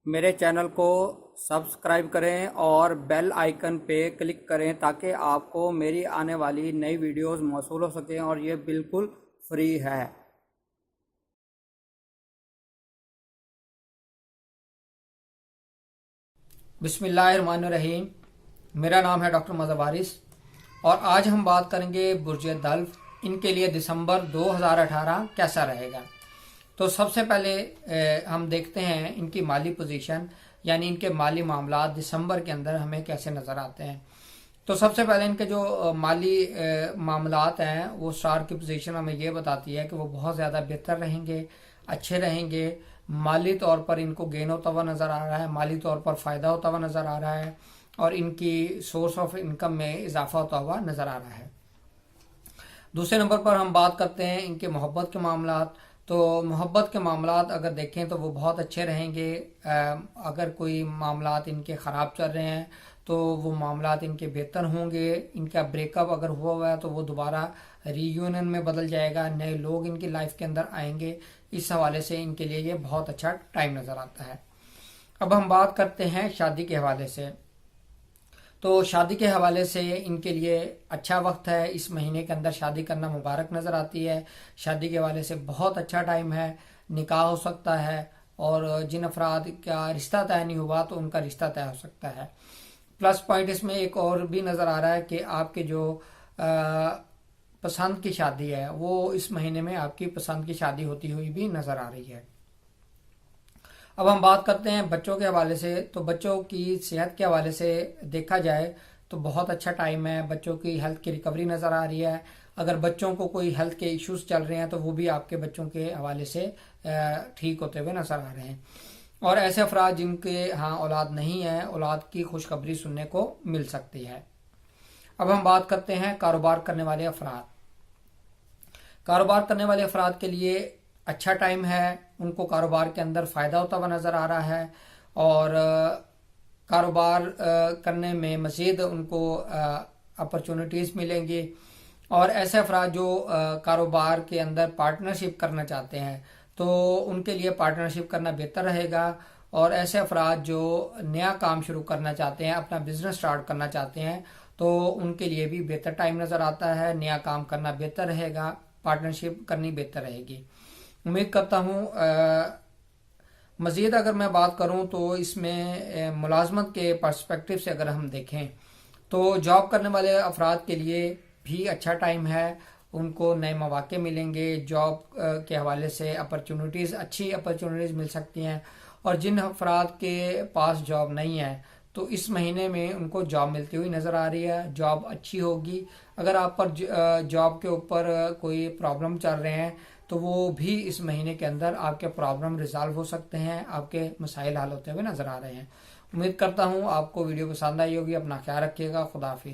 میرے چینل کو سبسکرائب کریں اور بیل آئیکن پہ کلک کریں تاکہ آپ کو میری آنے والی نئی ویڈیوز موصول ہو سکیں اور یہ بالکل فری ہے۔ بسم اللہ الرحمن الرحیم۔ میرا نام ہے ڈاکٹر مظہر وارث اور آج ہم بات کریں گے برج دلو، ان کے لیے دسمبر 2018 کیسا رہے گا۔ تو سب سے پہلے ہم دیکھتے ہیں ان کی مالی پوزیشن، یعنی ان کے مالی معاملات دسمبر کے اندر ہمیں کیسے نظر آتے ہیں۔ تو سب سے پہلے ان کے جو مالی معاملات ہیں وہ اسٹار کی پوزیشن ہمیں یہ بتاتی ہے کہ وہ بہت زیادہ بہتر رہیں گے، اچھے رہیں گے، مالی طور پر ان کو گین ہوتا ہوا نظر آ رہا ہے، مالی طور پر فائدہ ہوتا ہوا نظر آ رہا ہے اور ان کی سورس آف انکم میں اضافہ ہوتا ہوا نظر آ رہا ہے۔ دوسرے نمبر پر ہم بات کرتے ہیں ان کے محبت کے معاملات۔ تو محبت کے معاملات اگر دیکھیں تو وہ بہت اچھے رہیں گے۔ اگر کوئی معاملات ان کے خراب چل رہے ہیں تو وہ معاملات ان کے بہتر ہوں گے۔ ان کا بریک اپ اگر ہوا ہوا ہے تو وہ دوبارہ ری یونین میں بدل جائے گا، نئے لوگ ان کی لائف کے اندر آئیں گے۔ اس حوالے سے ان کے لیے یہ بہت اچھا ٹائم نظر آتا ہے۔ اب ہم بات کرتے ہیں شادی کے حوالے سے۔ تو شادی کے حوالے سے ان کے لیے اچھا وقت ہے، اس مہینے کے اندر شادی کرنا مبارک نظر آتی ہے۔ شادی کے حوالے سے بہت اچھا ٹائم ہے، نکاح ہو سکتا ہے اور جن افراد کا رشتہ طے نہیں ہوا تو ان کا رشتہ طے ہو سکتا ہے۔ پلس پوائنٹ اس میں ایک اور بھی نظر آ رہا ہے کہ آپ کے جو پسند کی شادی ہے وہ اس مہینے میں آپ کی پسند کی شادی ہوتی ہوئی بھی نظر آ رہی ہے۔ اب ہم بات کرتے ہیں بچوں کے حوالے سے۔ تو بچوں کی صحت کے حوالے سے دیکھا جائے تو بہت اچھا ٹائم ہے، بچوں کی ہیلتھ کی ریکوری نظر آ رہی ہے۔ اگر بچوں کو کوئی ہیلتھ کے ایشوز چل رہے ہیں تو وہ بھی آپ کے بچوں کے حوالے سے ٹھیک ہوتے ہوئے نظر آ رہے ہیں۔ اور ایسے افراد جن کے ہاں اولاد نہیں ہے، اولاد کی خوشخبری سننے کو مل سکتی ہے۔ اب ہم بات کرتے ہیں کاروبار کرنے والے افراد۔ کاروبار کرنے والے افراد کے لیے اچھا ٹائم ہے، ان کو کاروبار کے اندر فائدہ ہوتا ہوا نظر آ رہا ہے اور کاروبار کرنے میں مزید ان کو اپرچونٹیز ملیں گی۔ اور ایسے افراد جو کاروبار کے اندر پارٹنرشپ کرنا چاہتے ہیں تو ان کے لیے پارٹنرشپ کرنا بہتر رہے گا۔ اور ایسے افراد جو نیا کام شروع کرنا چاہتے ہیں، اپنا بزنس سٹارٹ کرنا چاہتے ہیں تو ان کے لیے بھی بہتر ٹائم نظر آتا ہے، نیا کام کرنا بہتر رہے گا، پارٹنرشپ کرنی بہتر رہے گی۔ امید کرتا ہوں مزید اگر میں بات کروں تو اس میں ملازمت کے پرسپیکٹو سے اگر ہم دیکھیں تو جاب کرنے والے افراد کے لیے بھی اچھا ٹائم ہے، ان کو نئے مواقع ملیں گے، جاب کے حوالے سے اچھی اپرچونٹیز مل سکتی ہیں۔ اور جن افراد کے پاس جاب نہیں ہے تو اس مہینے میں ان کو جاب ملتی ہوئی نظر آ رہی ہے، جاب اچھی ہوگی۔ اگر آپ پر جاب کے اوپر کوئی پرابلم چل رہے ہیں تو وہ بھی اس مہینے کے اندر آپ کے پرابلم ریزالو ہو سکتے ہیں، آپ کے مسائل حل ہوتے ہوئے نظر آ رہے ہیں۔ امید کرتا ہوں آپ کو ویڈیو پسند آئی ہوگی۔ اپنا خیال رکھیے گا۔ خدا حافظ۔